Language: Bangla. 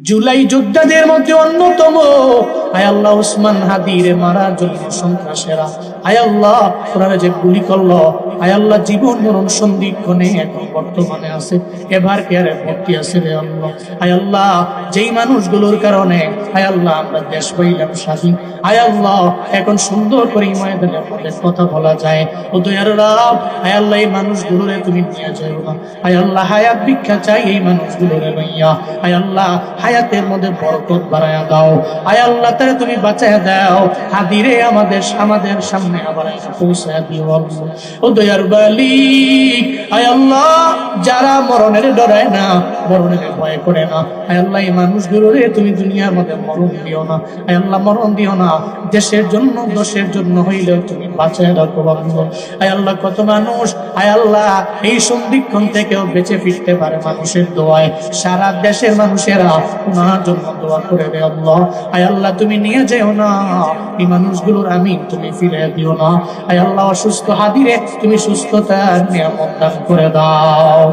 জুলাই যোদ্ধাদের মধ্যে অন্যতম আয় আল্লাহ ওসমান হাদিরে মারার জন্য সন্ত্রাসেরা আয় আল্লাহ ওরা যে গুলি করলো আয় আল্লাহ জীবন মরণ সন্ধিক্ষণে এখন বর্তমানে আছে, এবার কেয়ারে ভর্তি আছে রে আল্লাহ। আয় আল্লাহ যেই মানুষগুলোর কারণে আয় আল্লাহ আমরা দেশ পাইলাম স্বাধীন, আয় আল্লাহ এখন সুন্দর করে ময়দানের মধ্যে কথা বলা যায়। ও দয়ার রব আয় আল্লাহ এই মানুষগুলোরে তুমি নিয়ে যাও না, আয় আল্লাহ হায়াত ভিক্ষা চাই এই মানুষগুলোরে লইয়া, আয় আল্লাহ হায়াতের মধ্যে বরকত বাড়ায়া দাও, আয় আল্লাহ তারে তুমি বাঁচায়া দাও, হাদিরে আমাদের সামনে আবার পৌঁছায়া দিও আল্লাহ। ও দয়ার মালিক আয় আল্লাহ যারা মরণের ডরায় না, মরণের ভয় করে না, আয় আল্লাহ এই মানুষগুলোরে তুমি দুনিয়ার মধ্যে মরণ দিও না, আয় আল্লাহ মরণ দিও না, দেশের জন্য দোষের জন্য হইলেও তুমি বাঁচায় রাখো আল্লাহ। আয় আল্লাহ কত মানুষ আয় আল্লাহ এই সন্ধিক্ষণ থেকেও বেঁচে ফিরতে পারে মানুষের দোয়ায়, সারা দেশের মানুষেরা ওনার জন্য দোয়া করে দে আল্লাহ। আয় আল্লাহ তুমি নিয়ে যেও না এই মানুষগুলোর, আমিন তুমি ফিরে দিও না। আয় আল্লাহ অসুস্থ হাদিরে তুমি সুস্থতার নিয়ামত দান করে দাও।